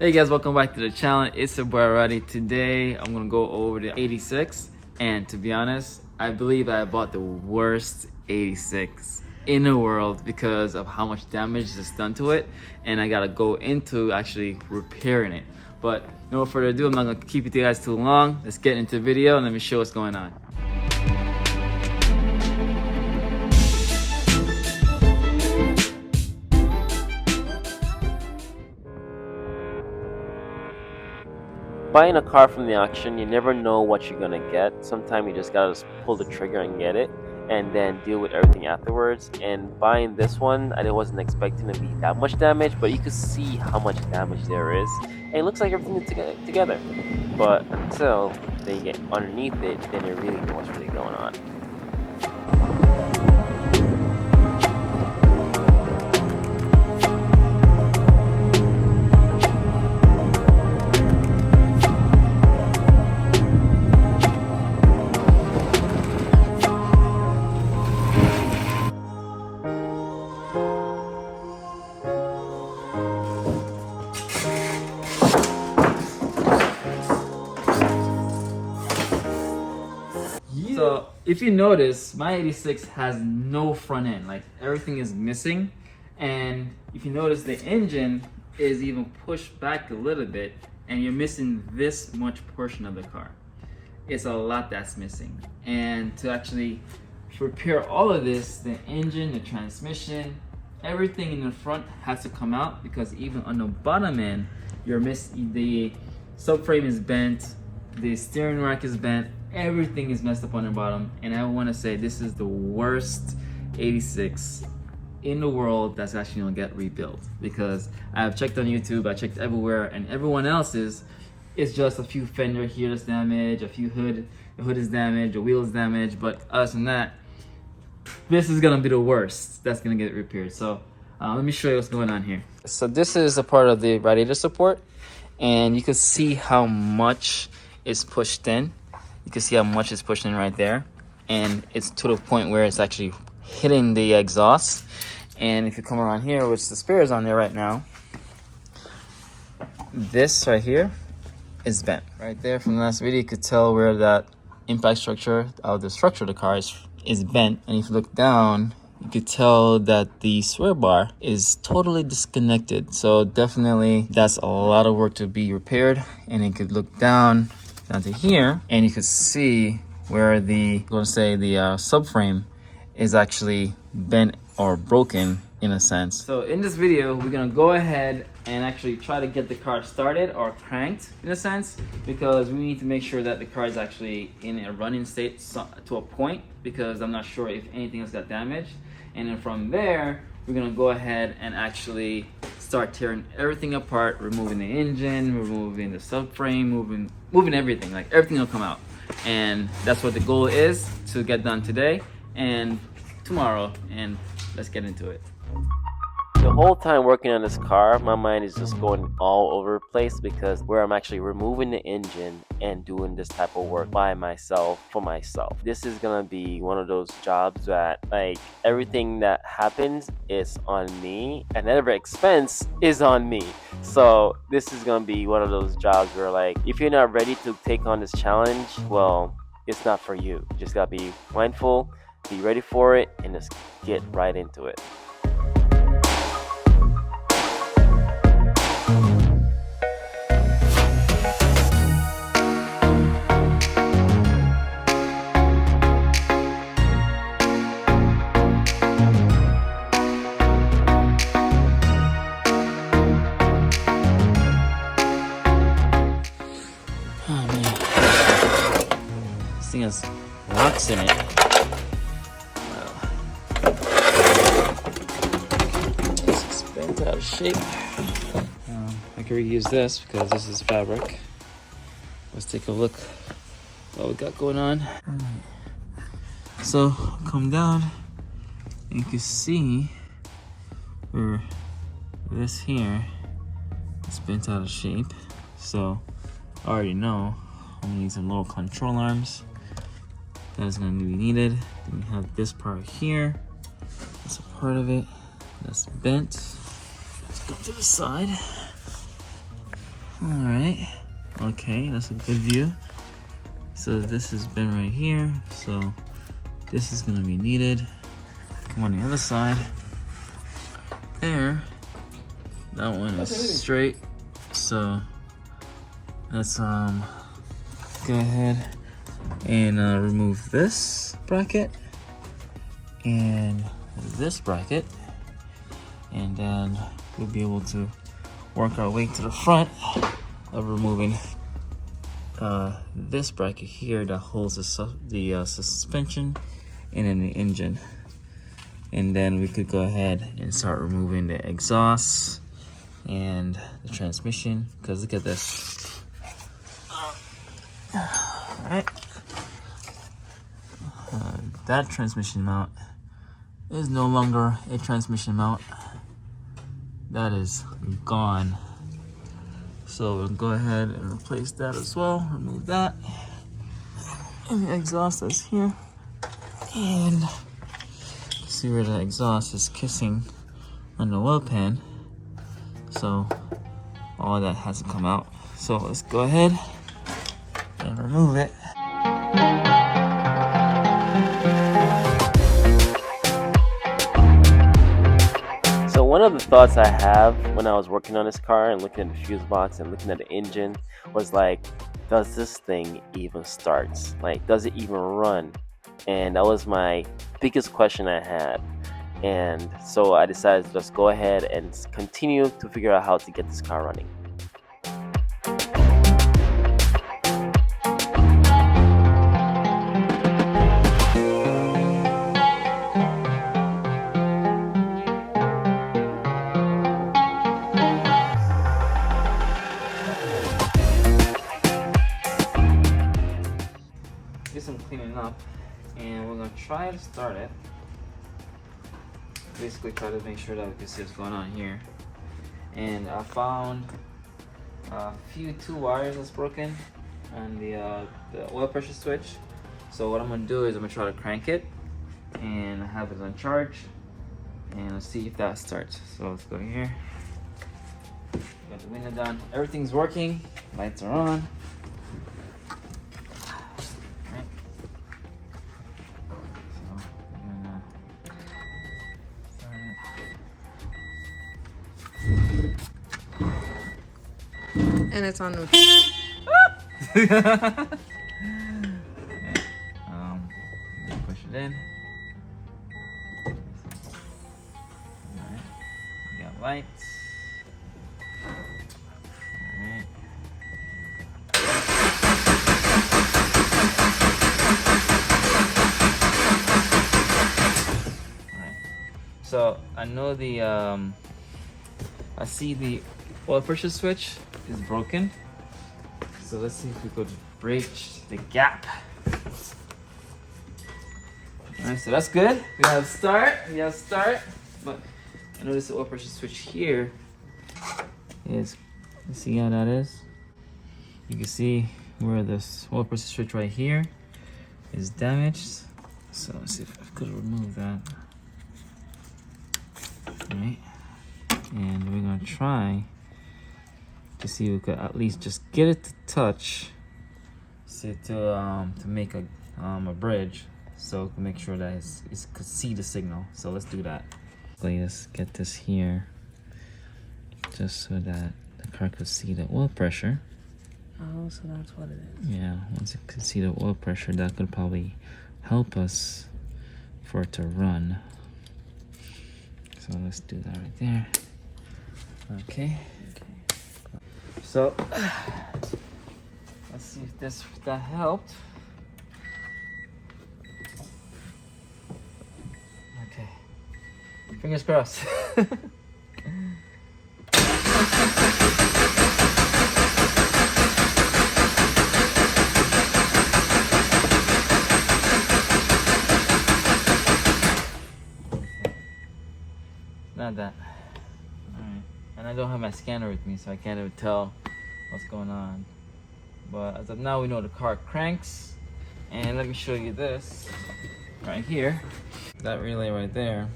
Hey guys, welcome back to the channel. It's your boy Roddy. Today I'm gonna go over the 86, and to be honest, I believe I bought the worst 86 in the world because of how much damage is done to it, and I gotta go into actually repairing it. But no further ado, I'm not gonna keep you guys too long. Let's get into the video and let me show what's going on. Buying a car from the auction, you never know what you're gonna get. Sometimes you just gotta pull the trigger and get it, and then deal with everything afterwards. And buying this one, I wasn't expecting to be that much damage, but you could see how much damage there is, and it looks like everything is together. But until they get underneath it, then you really know what's really going on. So if you notice, my 86 has no front end, like everything is missing. And if you notice, the engine is even pushed back a little bit, and you're missing this much portion of the car. It's a lot that's missing. And to actually repair all of this, the engine, the transmission, everything in the front has to come out, because even on the bottom end, you're missing, the subframe is bent, the steering rack is bent, everything is messed up on the bottom. And I want to say this is the worst 86 in the world that's actually gonna get rebuilt, because I've checked on YouTube, I checked everywhere, and everyone else's it's just a few fender here that's damaged, a few the hood is damaged, the wheel is damaged, but other than that, this is gonna be the worst that's gonna get repaired. So let me show you what's going on here. So this is a part of the radiator support, and you can see how much is pushed in. You can see how much is pushed in right there, and it's to the point where it's actually hitting the exhaust. And if you come around here, which the spare is on there right now, this right here is bent. Right there from the last video, you could tell where that impact structure of the structure of the car is bent. And if you look down, you could tell that the sway bar is totally disconnected. So definitely that's a lot of work to be repaired. And you could look down to here, and you could see where the subframe is actually bent or broken in a sense. So in this video, we're gonna go ahead and actually try to get the car started or cranked in a sense, because we need to make sure that the car is actually in a running state to a point, because I'm not sure if anything else got damaged. And then from there, we're gonna go ahead and actually start tearing everything apart, removing the engine, removing the subframe, moving everything, like everything will come out. And that's what the goal is, to get done today and tomorrow, and let's get into it. The whole time working on this car, my mind is just going all over the place, because where I'm actually removing the engine and doing this type of work by myself, for myself. This is gonna be one of those jobs that, like, everything that happens is on me, and every expense is on me. So this is gonna be one of those jobs where, like, if you're not ready to take on this challenge, well, it's not for you. You just gotta be mindful, be ready for it, and just get right into it. Oh man, this thing has rocks in it. Wow. It's bent out of shape. I can reuse this because this is fabric. Let's take a look what we got going on. So come down and you can see where this here is bent out of shape. So I already know I'm gonna need some little control arms. That is gonna be needed. Then we have this part here. That's a part of it that's bent. Let's go to the side. Alright. Okay, that's a good view. So this has been right here. So this is gonna be needed. Come on the other side. There. That one is straight. So let's go ahead and remove this bracket and this bracket, and then we'll be able to work our way to the front of removing this bracket here that holds the suspension and then the engine. And then we could go ahead and start removing the exhaust and the transmission, because look at this. Alright. That transmission mount is no longer a transmission mount. That is gone. So we'll go ahead and replace that as well. Remove that. And the exhaust is here. And see where the exhaust is kissing on the oil pan. So all that has to come out. So let's go ahead and remove it. So one of the thoughts I have when I was working on this car and looking at the fuse box and looking at the engine was like, does this thing even start? Like, does it even run? And that was my biggest question I had. And so I decided to just go ahead and continue to figure out how to get this car running. Do some cleaning up, and we're gonna try to start it. Basically try to make sure that we can see what's going on here. And I found a few two wires that's broken on the oil pressure switch. So what I'm gonna do is I'm gonna try to crank it and have it on charge, and let's see if that starts. So let's go here. Got the window down. Everything's working. Lights are on. And it's on the push it in. Alright. We got lights. Alright. Alright. So I know the I see the oil pressure switch is broken. So let's see if we could bridge the gap. Alright, so that's good. We have start. But I notice the oil pressure switch here is, you see how that is? You can see where this oil pressure switch right here is damaged. So let's see if I could remove that. Alright. And we're gonna try to see if we could at least just get it to touch, so to make a bridge, so we can make sure that it could see the signal. So let's do that. Let's get this here, just so that the car could see the oil pressure. Oh, so that's what it is. Yeah, once it could see the oil pressure, that could probably help us for it to run. So let's do that right there. Okay. So let's see if that helped. Okay. Fingers crossed. Not that. Alright. And I don't have my scanner with me, so I can't even tell what's going on. But as of now, we know the car cranks. And let me show you this right here. That relay right there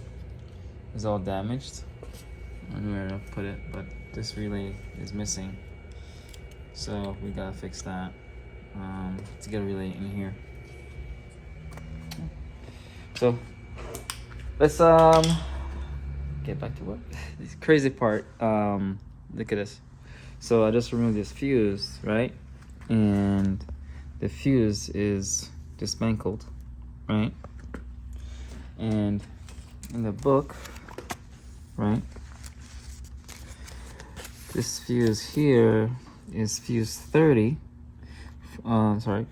is all damaged. I don't know where to put it, but this relay is missing. So we gotta fix that. To get a relay in here. So let's get back to work. This crazy part. Look at this. So I just removed this fuse, right? And the fuse is dismantled, right? And in the book, right? This fuse here is fuse 30.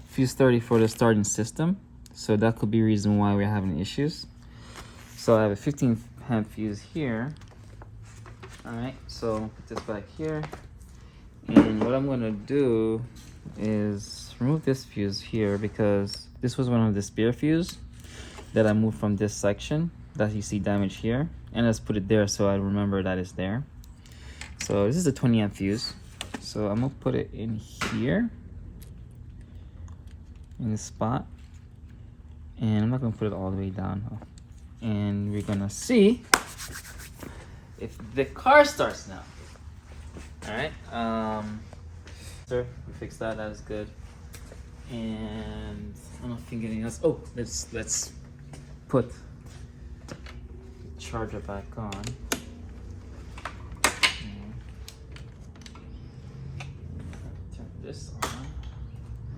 Fuse 30 for the starting system. So that could be a reason why we're having issues. So I have a 15 amp fuse here. All right, so put this back here. And what I'm gonna do is remove this fuse here because this was one of the spare fuse that I moved from this section that you see damage here. And let's put it there so I remember that it's there. So this is a 20 amp fuse. So I'm gonna put it in here, in this spot. And I'm not gonna put it all the way down. And we're gonna see if the car starts now. All right, sir, we fixed that. That was good. And I don't think anything else. Oh, let's put the charger back on. Turn this on.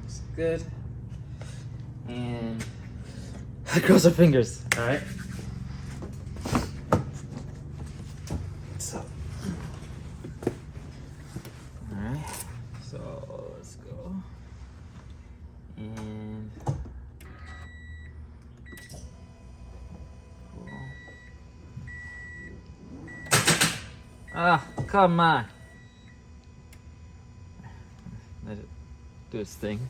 Looks good. And cross our fingers. All right. So. All right. So let's go. And. Ah, come on. Let it do its thing.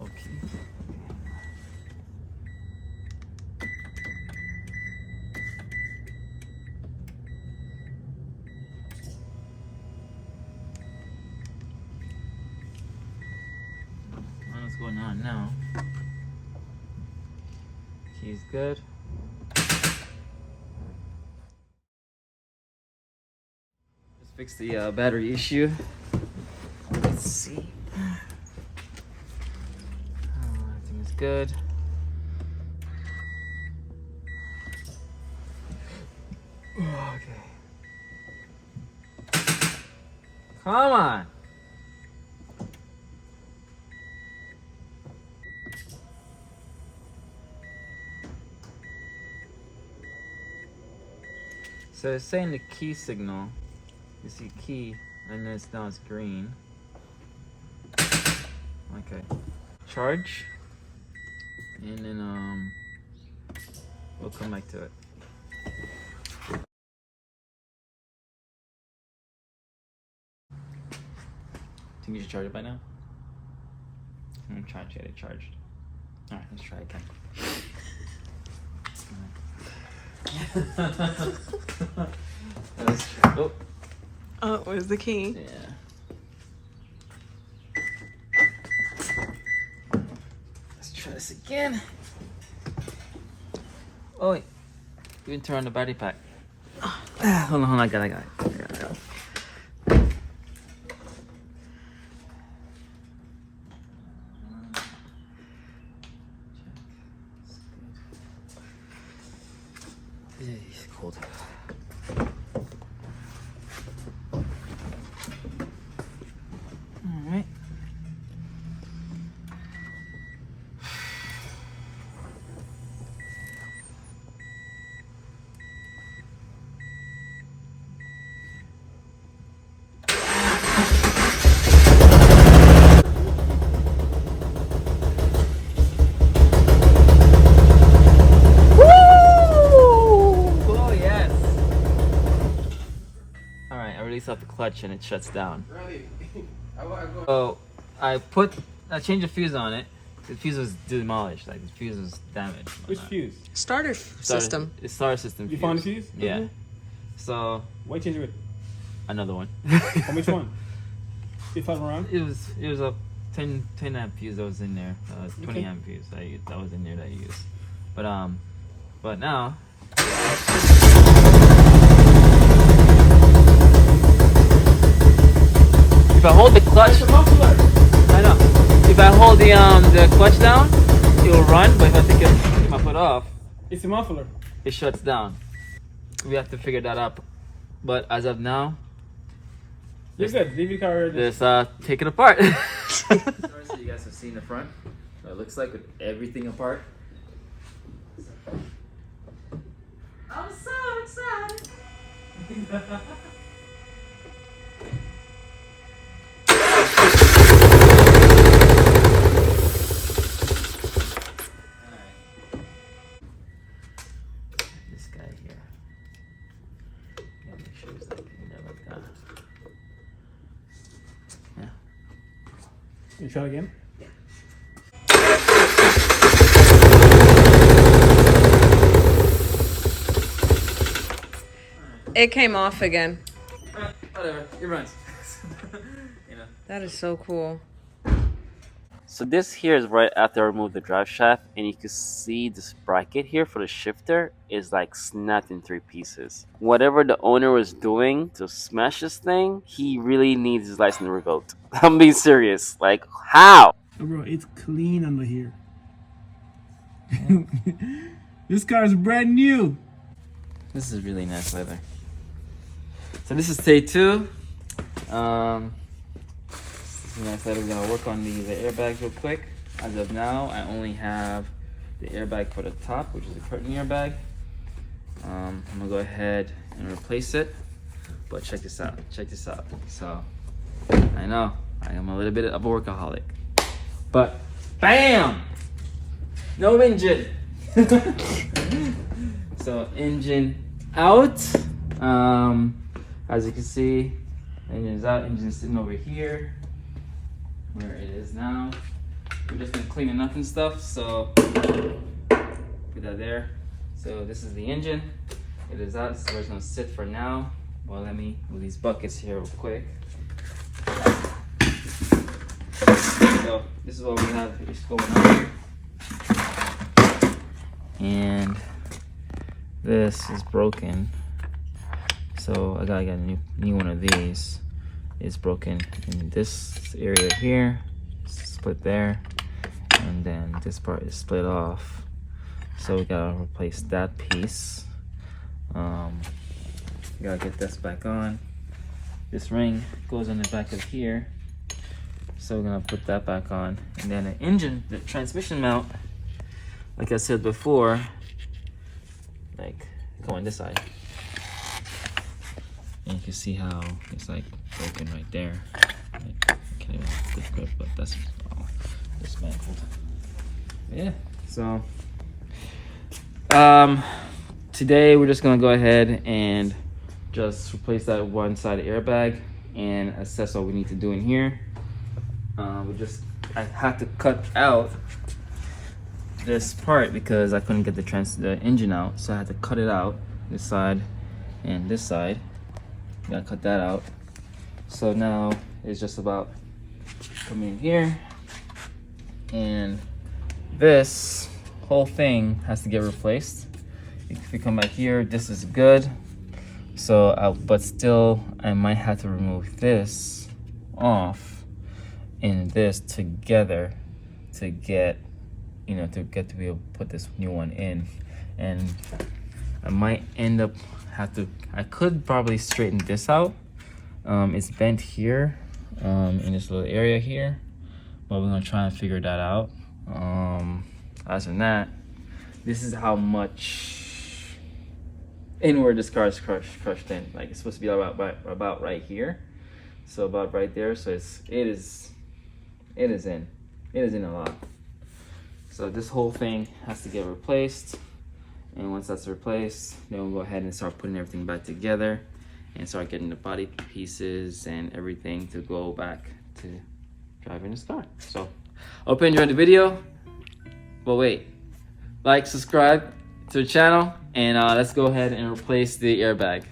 Okay. What's going on now? Key's good. Let's fix the battery issue. Let's see. Everything is good. Okay. Come on. So it's saying the key signal. You see key, and then now it's green. Okay. Charge. And then we'll come back to it. Think you should charge it by now? I'm gonna try to get it charged. Alright, let's try again. Let's try. Oh. Oh, where's the key? Yeah. Let's try this again. Oh wait. You can turn on the battery pack. Hold on, I got it. Yeah, it's cold. Alright. Release off the clutch and it shuts down. Really? So I changed the fuse on it. The fuse was demolished, like the fuse was damaged. Which fuse? Starter system. It's starter system. You fuse. found the fuse? Yeah. So Why change it? another one. On which one? You found around? It was up 10 amp fuse that was in there. 20 Okay. amp fuse that was in there that I used. But now. If I hold the clutch, I know. If I hold the clutch down, it will run. But if I take my foot off, It's a muffler. it shuts down. We have to figure that out. But as of now, You're good. Leave your car already. let's take it apart. So you guys have seen the front. What it looks like with everything apart. I'm so excited. This guy here. Gotta make sure he's like never got. Yeah. You try again? It came off again. Whatever, it runs. You know. That is so cool. So this here is right after I removed the drive shaft, and you can see this bracket here for the shifter is like snapped in 3 pieces. Whatever the owner was doing to smash this thing, he really needs his license revoked. I'm being serious. Like, how? Oh, bro, it's clean under here. This car is brand new. This is really nice leather. So this is day 2. This is nice leather. We're gonna work on the airbags real quick. As of now, I only have the airbag for the top, which is a curtain airbag. I'm gonna go ahead and replace it. But check this out. Check this out. So I know I am a little bit of a workaholic, but bam, no engine. So engine out. As you can see, engine is out. Engine is sitting over here, where it is now. We're just gonna clean it up and stuff. So put that there. So this is the engine. It is out. This is where it's gonna sit for now. Well, let me move these buckets here real quick. So this is what we have is going on. And this is broken. So I gotta get a new one of these. It's broken in this area here, split there, and then this part is split off. So we gotta replace that piece. Gotta get this back on. This ring goes on the back of here. So we're gonna put that back on. And then the engine, the transmission mount, like I said before, like go on this side. And you can see how it's like broken right there. Like, I can't even put the grip, but that's all dismantled. Yeah, so today we're just gonna go ahead and just replace that one side airbag and assess what we need to do in here. I had to cut out this part because I couldn't get the engine out, so I had to cut it out, this side and this side. Gotta cut that out. So now it's just about coming in here, and this whole thing has to get replaced. If we come back here, this is good. So, but still, I might have to remove this off and this together to get, to be able to put this new one in. And I might end up I could probably straighten this out. It's bent here, in this little area here, but we're gonna try and figure that out. Other than that, this is how much inward this car is crushed in. Like, it's supposed to be about right here, so about right there. So it is in a lot. So this whole thing has to get replaced. And once that's replaced, then we'll go ahead and start putting everything back together and start getting the body pieces and everything to go back to driving this car. So, hope you enjoyed the video. But wait, like, subscribe to the channel, and let's go ahead and replace the airbag.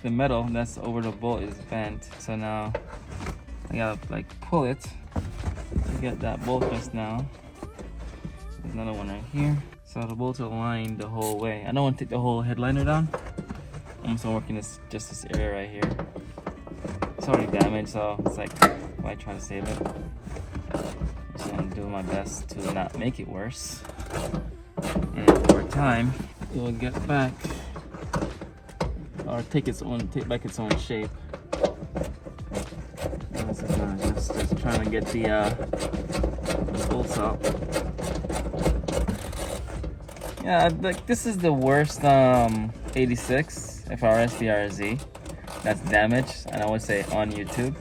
the metal that's over the bolt is bent. So now I gotta like pull it to get that bolt just now. There's another one right here. So the bolts are aligned the whole way. I don't want to take the whole headliner down. I'm still working just this area right here. It's already damaged, so it's like, why try to save it? So I'm doing my best to not make it worse. And over time, it will get back, or take back its own shape. Just trying to get the bolts out. Yeah, like this is the worst 86 FRS BRZ that's damaged, and I would say on YouTube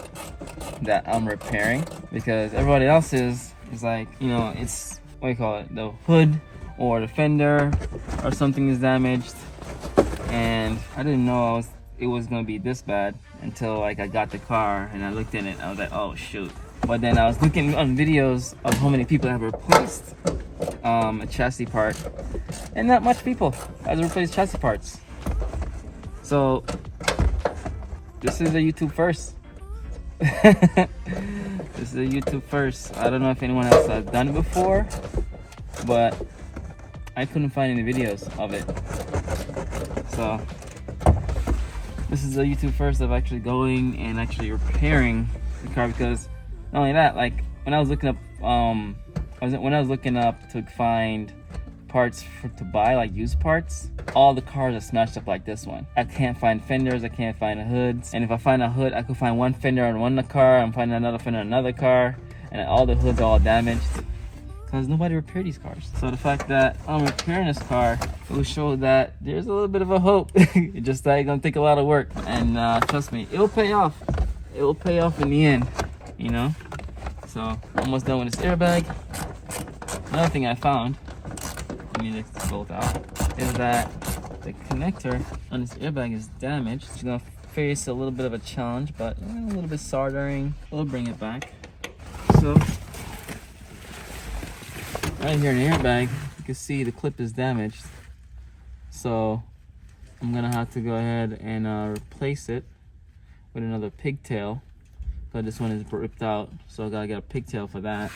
that I'm repairing, because everybody else is like, you know, it's, what do you call it, the hood or the fender or something is damaged, and I didn't know it was gonna be this bad until like I got the car and I looked in it. I was like, oh shoot. But then I was looking on videos of how many people have replaced a chassis part, and not much people has replaced chassis parts. So this is a YouTube first. This is a YouTube first. I don't know if anyone else has done it before, but I couldn't find any videos of it. So this is a YouTube first of actually going and actually repairing the car, because not only that, like when I was looking up when I was looking up to find parts to buy, like used parts, all the cars are smashed up like this one. I can't find fenders, I can't find hoods, and if I find a hood, I could find one fender on one car and find another fender on another car, and all the hoods are all damaged because nobody repaired these cars. So the fact that I'm repairing this car will show that there's a little bit of a hope. It's just that it's gonna take a lot of work, and trust me, it will pay off. It will pay off in the end, you know. So almost done with this airbag. Another thing I found, let me take this bolt out, is that the connector on this airbag is damaged. It's gonna face a little bit of a challenge, but a little bit soldering will bring it back. So right here in the airbag, you can see the clip is damaged. So I'm gonna have to go ahead and replace it with another pigtail. But this one is ripped out, so I gotta get a pigtail for that,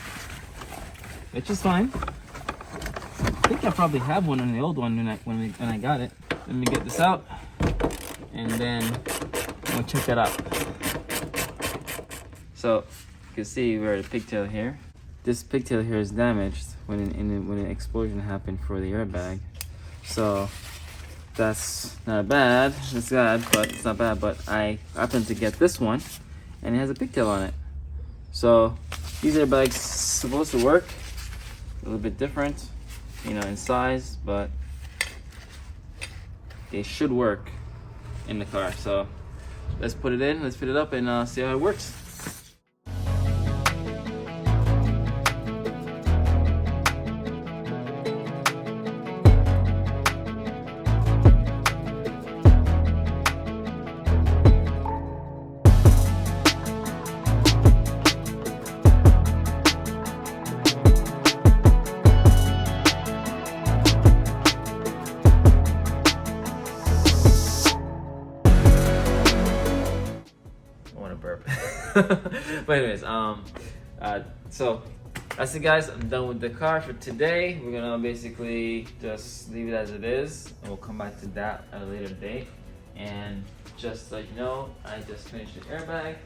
which is fine. I think I probably have one on the old one when I got it. Let me get this out, and then we'll check that out. So you can see where the pigtail here. This pigtail here is damaged when an explosion happened for the airbag. So that's not bad. It's bad, but it's not bad. But I happened to get this one, and it has a pigtail on it. So these airbags supposed to work a little bit different, you know, in size, but they should work in the car. So let's put it in, let's fit it up, and see how it works. But anyways, so that's it, guys. I'm done with the car for today. We're gonna basically just leave it as it is, and we'll come back to that at a later date. And just so you know, I just finished the airbag.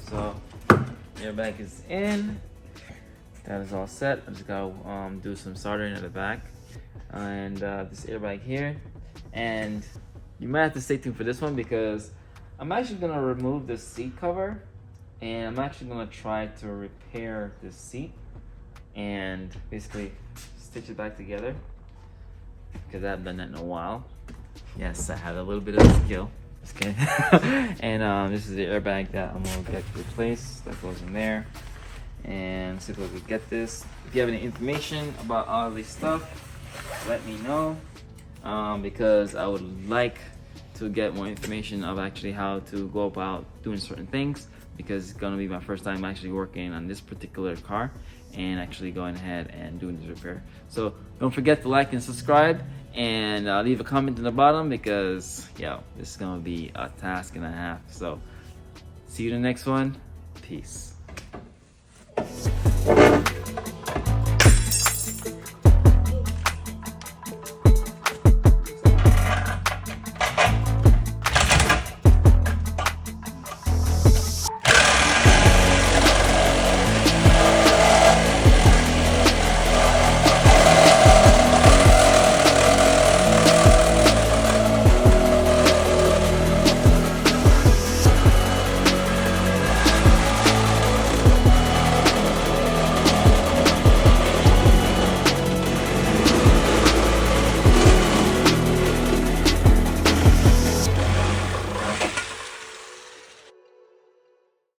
So the airbag is in. That is all set. I just gotta do some soldering at the back, and this airbag here. And you might have to stay tuned for this one, because I'm actually gonna remove the seat cover, and I'm actually gonna try to repair this seat and basically stitch it back together, because I haven't done that in a while. Yes, I have a little bit of skill. Just kidding. And this is the airbag that I'm gonna get replaced. That goes in there. And see if we can get this. If you have any information about all this stuff, let me know, because I would like to get more information of actually how to go about doing certain things, because it's gonna be my first time actually working on this particular car and actually going ahead and doing this repair. So don't forget to like and subscribe, and leave a comment in the bottom because this is gonna be a task and a half. So see you in the next one. Peace.